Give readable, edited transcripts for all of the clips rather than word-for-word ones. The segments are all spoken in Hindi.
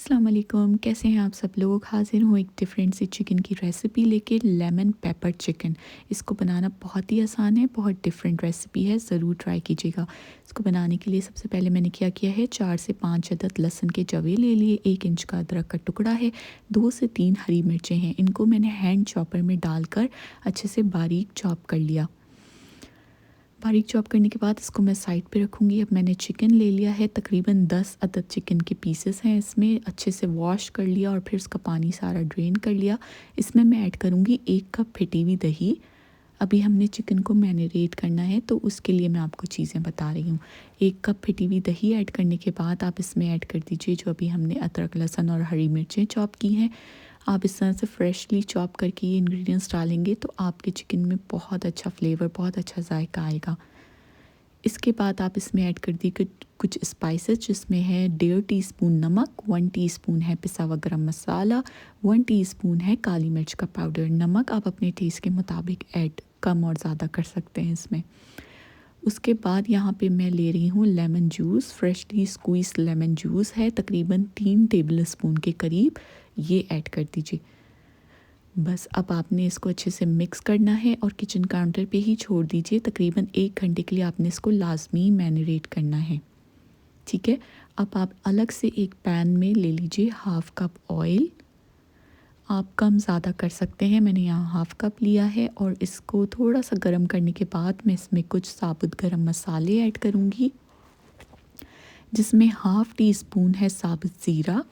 अस्सलाम वालेकुम, कैसे हैं आप सब लोग। हाज़िर हूँ एक डिफरेंट सी चिकन की रेसिपी लेके, लेमन पेपर चिकन। इसको बनाना बहुत ही आसान है, बहुत डिफरेंट रेसिपी है, ज़रूर ट्राई कीजिएगा। इसको बनाने के लिए सबसे पहले मैंने क्या किया है, 4 से 5 अदद लहसुन के जवे ले लिए, 1 इंच का अदरक का टुकड़ा है, 2 से 3 हरी मिर्चें हैं। इनको मैंने हैंड चॉपर में डालकर अच्छे से बारीक चॉप कर लिया। बारीक चॉप करने के बाद इसको मैं साइड पे रखूँगी। अब मैंने चिकन ले लिया है, तकरीबन 10 अदद चिकन के पीसेस हैं इसमें, अच्छे से वॉश कर लिया और फिर उसका पानी सारा ड्रेन कर लिया। इसमें मैं ऐड करूँगी 1 कप फेटी हुई दही। अभी हमने चिकन को मैरिनेट करना है तो उसके लिए मैं आपको चीज़ें बता रही हूँ। 1 कप फेटी हुई दही ऐड करने के बाद आप इसमें ऐड कर दीजिए जो अभी हमने अदरक, लहसुन और हरी मिर्चें चॉप की हैं। आप इस तरह से फ्रेशली चॉप करके ये इंग्रेडिएंट्स डालेंगे तो आपके चिकन में बहुत अच्छा फ्लेवर, बहुत अच्छा जायका आएगा। इसके बाद आप इसमें ऐड कर दीजिए कुछ स्पाइसेस, जिसमें है 1.5 टीस्पून नमक, 1 टीस्पून है पिसा हुआ गरम मसाला, 1 टीस्पून है काली मिर्च का पाउडर। नमक आप अपने टेस्ट के मुताबिक ऐड कम और ज़्यादा कर सकते हैं इसमें। उसके बाद यहाँ पे मैं ले रही हूँ lemon juice, freshly squeeze lemon juice है, तकरीबन 3 टेबल स्पून के करीब, ये ऐड कर दीजिए। बस अब आपने इसको अच्छे से मिक्स करना है और किचन काउंटर पे ही छोड़ दीजिए। तकरीबन 1 घंटे के लिए आपने इसको लाज़मी मैरिनेट करना है, ठीक है। अब आप अलग से एक पैन में ले लीजिए हाफ़ कप ऑयल। आप कम ज़्यादा कर सकते हैं, मैंने यहाँ हाफ़ कप लिया है। और इसको थोड़ा सा गर्म करने के बाद मैं इसमें कुछ साबुत गरम मसाले ऐड करूँगी, जिसमें हाफ़ टी स्पून है साबुत ज़ीरा,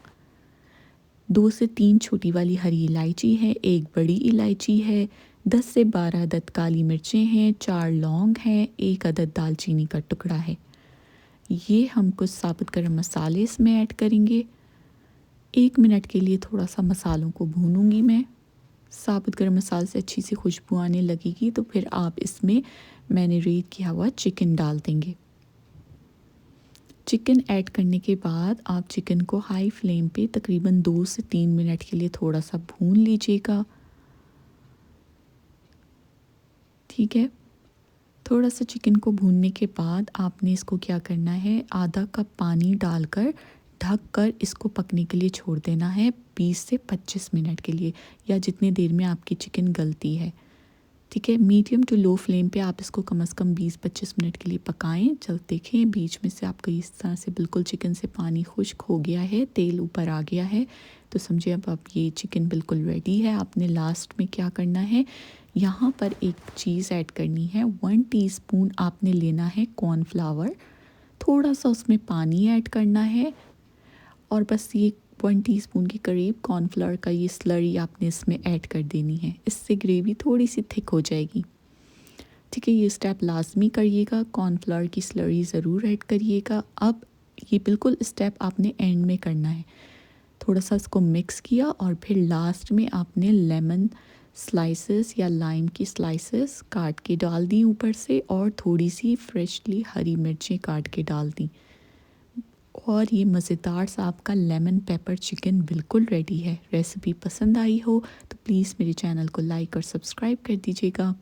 2 से 3 छोटी वाली हरी इलायची है, 1 बड़ी इलायची है, 10 से 12 अदद काली मिर्चें हैं, 4 लौंग हैं, 1 अदद दालचीनी का टुकड़ा है। ये हम कुछ साबुत गरम मसाले इसमें ऐड करेंगे। 1 मिनट के लिए थोड़ा सा मसालों को भूनूंगी मैं। साबुत गरम मसाले से अच्छी सी खुशबू आने लगेगी तो फिर आप इसमें मैरिनेट किया हुआ चिकन डाल देंगे। चिकन ऐड करने के बाद आप चिकन को हाई फ्लेम पे तकरीबन 2 से 3 मिनट के लिए थोड़ा सा भून लीजिएगा, ठीक है। थोड़ा सा चिकन को भूनने के बाद आपने इसको क्या करना है, आधा कप पानी डालकर ढक कर इसको पकने के लिए छोड़ देना है 20 से 25 मिनट के लिए, या जितनी देर में आपकी चिकन गलती है, ठीक है। मीडियम टू लो फ्लेम पे आप इसको कम से कम 20-25 मिनट के लिए पकाएं। जब देखें बीच में से आपको इस तरह से बिल्कुल चिकन से पानी खुश्क हो गया है, तेल ऊपर आ गया है, तो समझिए अब आप ये चिकन बिल्कुल रेडी है। आपने लास्ट में क्या करना है, यहाँ पर एक चीज़ ऐड करनी है। 1 टीस्पून आपने लेना है कॉर्नफ्लावर, थोड़ा सा उसमें पानी ऐड करना है और बस ये 1 टीस्पून के करीब कॉर्नफ्लावर का ये स्लरी आपने इसमें ऐड कर देनी है। इससे ग्रेवी थोड़ी सी थिक हो जाएगी, ठीक है। ये स्टेप लाजमी करिएगा, कॉर्नफ्लावर की स्लरी ज़रूर ऐड करिएगा। अब ये बिल्कुल स्टेप आपने एंड में करना है। थोड़ा सा इसको मिक्स किया और फिर लास्ट में आपने लेमन स्लाइसेस या लाइम की स्लाइसेस काट के डाल दी ऊपर से, और थोड़ी सी फ्रेशली हरी मिर्चें काट के डाल दी, और ये मज़ेदार सा आपका लेमन पेपर चिकन बिल्कुल रेडी है। रेसिपी पसंद आई हो तो प्लीज़ मेरे चैनल को लाइक और सब्सक्राइब कर दीजिएगा।